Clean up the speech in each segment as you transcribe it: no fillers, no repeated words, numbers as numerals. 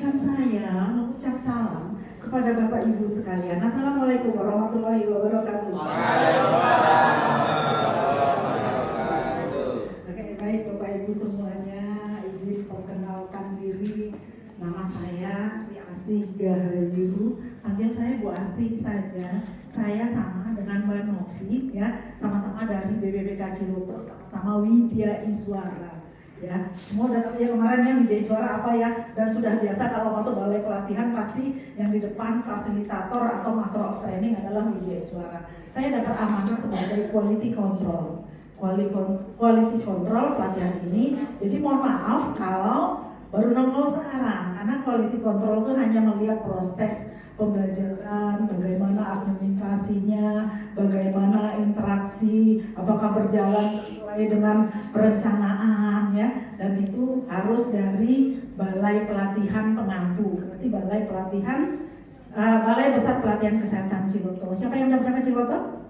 izinkan saya mengucap salam kepada Bapak Ibu sekalian. Assalamualaikum warahmatullahi wabarakatuh. Oke, baik Bapak Ibu semuanya, izin perkenalkan diri. Nama saya Sri Asih Gahayu. Panggil saya Bu Asih saja. Saya sama dengan Mbak Novi, ya, sama-sama dari BPBK Ciloto, sama Widya Iswara. Ya, semua udah tahu ya kemarin yang Widya Iswara apa ya, dan sudah biasa kalau masuk balai pelatihan pasti yang di depan fasilitator atau master of training adalah Widya Iswara. Saya dapat amanah sebagai quality control pelatihan ini. Jadi mohon maaf kalau baru nongol sekarang, karena quality control itu hanya melihat proses pembelajaran, bagaimana administrasinya, bagaimana interaksi, apakah berjalan sesuai dengan perencanaan, ya, dan itu harus dari Balai Pelatihan Pengampu. Berarti Balai Besar Pelatihan Kesehatan Ciloto. Siapa yang udah pernah ke Ciloto?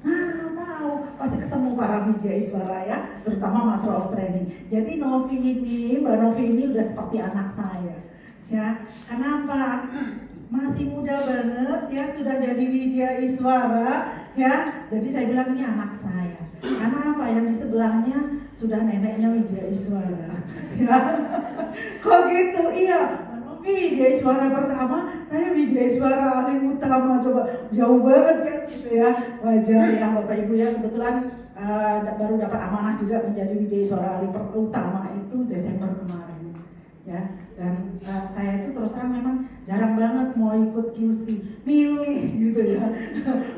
Nah, tahu, pasti ketemu para Widya Iswara, ya, terutama Master of Training. Jadi Mbak Novi ini udah seperti anak saya, ya. Kenapa? Masih muda banget, ya, sudah jadi Widya Iswara, ya. Jadi saya bilang ini anak saya. Karena apa? Yang di sebelahnya sudah neneknya Widya Iswara. Ya. Kok gitu? Iya. Widya Iswara pertama, saya Widya Iswara ahli utama, coba jauh banget kan gitu ya. Wajar ya Bapak Ibu ya, kebetulan baru dapat amanah juga menjadi Widya Iswara ahli utama itu Desember kemarin. Ya, dan saya itu terus terang memang jarang banget mau ikut QC, milih gitu ya.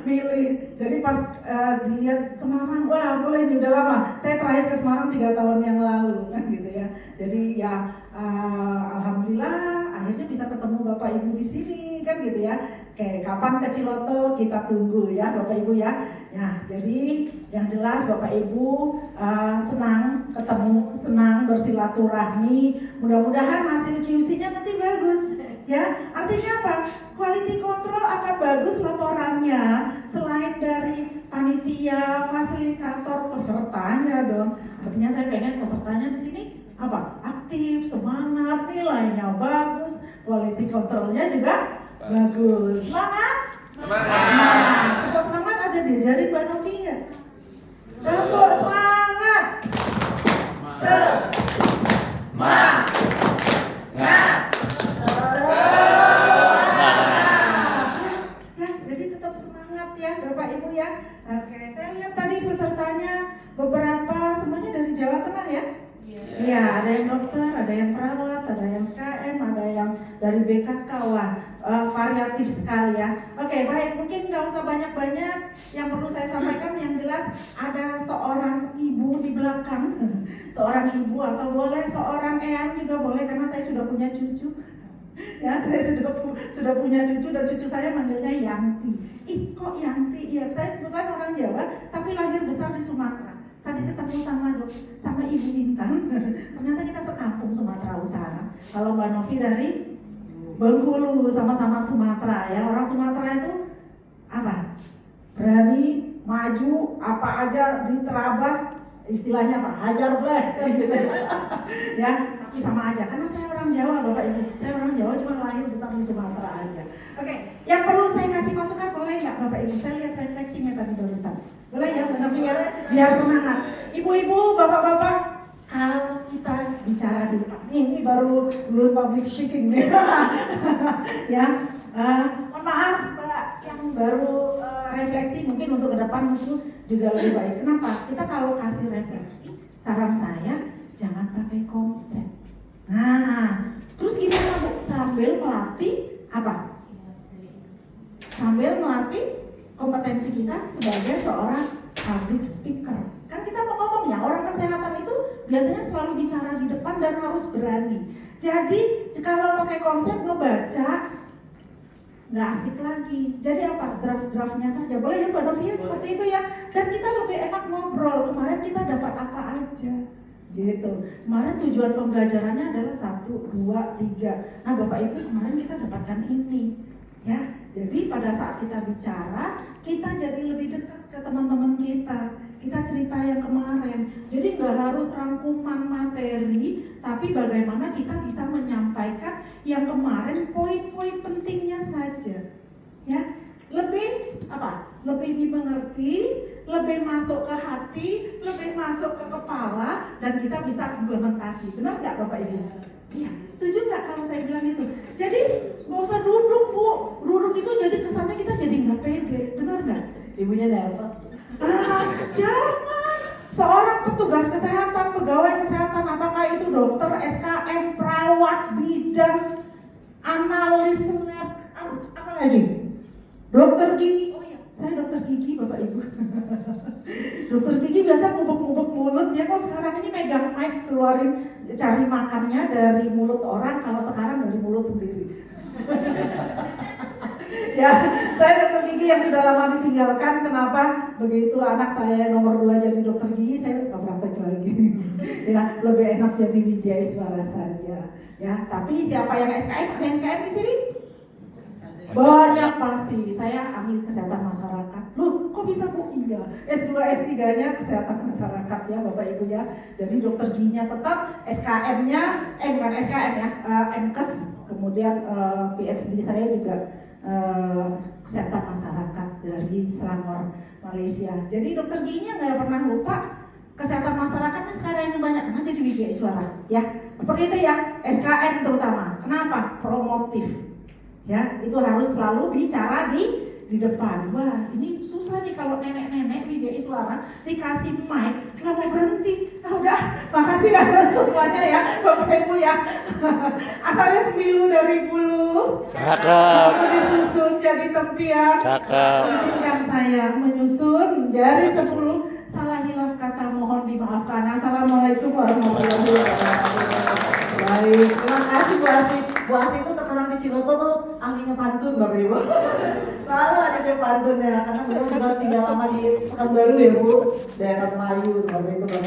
Milih. Jadi pas dilihat Semarang, wah boleh nih, udah lama. Saya terakhir ke Semarang 3 tahun yang lalu kan gitu ya. Jadi ya alhamdulillah akhirnya bisa ketemu Bapak Ibu di sini kan gitu ya. Kayak kapan ke Ciloto kita tunggu ya Bapak Ibu ya. Nah, jadi yang jelas Bapak Ibu senang ketemu, senang bersilaturahmi. Mudah-mudahan hasil QC-nya nanti bagus ya. Artinya apa? Quality control akan bagus laporannya selain dari panitia, fasilitator, pesertanya dong. Artinya saya pengen pesertanya di sini apa? Aktif, semangat, nilainya bagus, quality controlnya juga bagus. Semangat? Semangat. Kalau semangat ada diajarin Mbak Novi nggak? Tepuk semangat. Semangat. Ya, jadi tetap semangat ya Bapak Ibu ya. Oke, saya lihat tadi pesertanya beberapa semuanya dari Jawa Tengah ya. Iya, ada yang dokter, ada yang perawat, ada yang SKM, ada yang dari BKK, wah variatif sekali ya. Oke, baik, mungkin nggak usah banyak-banyak. Yang perlu saya sampaikan yang jelas ada seorang ibu di belakang, seorang ibu atau boleh seorang eyang juga boleh karena saya sudah punya cucu. Ya, saya sudah punya cucu dan cucu saya manggilnya Yanti. Ih, kok Yanti? Ya, saya kebetulan orang Jawa, tapi lahir besar di Sumatera. Tadi ketemu sama Ibu Intan, ternyata kita sekampung Sumatera Utara. Kalau Mbak Novi dari Bengkulu, sama-sama Sumatera ya. Orang Sumatera itu apa? Berani, maju, apa aja diterabas, istilahnya apa? Hajar bleh, gitu ya. Tapi sama aja, karena saya orang Jawa Bapak Ibu. Saya orang Jawa cuma lahir besar di Sumatera aja. Oke, yang perlu saya kasih masukan boleh nggak Bapak Ibu? Saya lihat refleksinya tadi barusan. Boleh ya, biar semangat. Ibu-ibu, bapak-bapak, kalau kita bicara di depan, ini baru lulus public speaking nih. Ya, mohon maaf Mbak yang baru refleksi, mungkin untuk ke depan itu juga lebih baik. Kenapa? Kita kalau kasih refleksi, saran saya jangan pakai konsep. Nah, terus gimana Bu? Sambil melatih apa? Sambil melatih kompetensi kita sebagai seorang public speaker. Kan kita mau ngomong ya, orang kesehatan itu biasanya selalu bicara di depan dan harus berani. Jadi kalau pakai konsep ngebaca nggak asik lagi. Jadi apa? Draft-draftnya saja. Boleh ya Mbak Novia seperti itu ya. Dan kita lebih enak ngobrol. Kemarin kita dapat apa aja. Gitu. Kemarin tujuan pembelajarannya adalah 1, 2, 3. Nah Bapak Ibu kemarin kita dapatkan ini. Ya, jadi pada saat kita bicara, kita jadi lebih dekat ke teman-teman kita. Kita cerita yang kemarin. Jadi nggak harus rangkuman materi, tapi bagaimana kita bisa menyampaikan Yang kemarin poin-poin pentingnya saja. Ya, lebih apa? Lebih dimengerti, lebih masuk ke hati, lebih masuk ke kepala, dan kita bisa implementasi. Benar nggak Bapak Ibu? Iya, setuju nggak kalau saya bilang itu? Jadi nggak usah duduk Bu, duduk itu jadi kesannya kita jadi nggak pede, benar nggak? Ibunya nervous. Jangan. Seorang petugas kesehatan, pegawai kesehatan, apakah itu dokter, SKM, perawat, bidan, analis, lab, apa lagi? Dokter gigi. Oh iya, saya dokter gigi Bapak Ibu. Dokter gigi biasa ngubek-ngubek mulut, ya kok sekarang ini megang mic keluarin cari makannya dari mulut orang, kalau sekarang dari mulut sendiri. Ya, saya dokter gigi yang sudah lama ditinggalkan. Kenapa? Begitu anak saya nomor 2 jadi dokter gigi, saya nggak praktek lagi. Ya, lebih enak jadi Widya Iswara saja. Ya, tapi siapa yang SKM? Ada yang SKM di sini? Banyak pasti. Saya ahli kesehatan masyarakat. Loh, kok bisa Bu? Iya. S2, S3-nya kesehatan masyarakat ya Bapak Ibu ya. Jadi dokter giginya tetap, SKM-nya, bukan SKM ya, MKes. Kemudian PhD saya juga kesehatan masyarakat dari Selangor, Malaysia. Jadi dokter giginya nggak pernah lupa kesehatan masyarakatnya sekarang yang banyak karena jadi Widya Iswara. Ya, seperti itu ya. SKM terutama. Kenapa? Promotif. Ya, itu harus selalu bicara di depan. Wah, ini susah nih kalau nenek-nenek Widya Iswara dikasih mic nggak mau berhenti. Nah, udah, makasih ya semuanya ya Bapak Ibu ya. Asalnya sembilu dari bulu, Cakep. disusun jadi tempian. Cakep. Izinkan saya menyusun jari 10. Salah hilaf kata mohon dimaafkan. Assalamualaikum warahmatullahi wabarakatuh. Baik, terima kasih Bu Asih. Bu Asih itu terkenal di Ciloto tuh ahlinya pantun Bapak Ibu. Selalu ada dia pantun ya, karena beliau juga tinggal lama di Pekanbaru ya Bu, daerah Melayu seperti itu.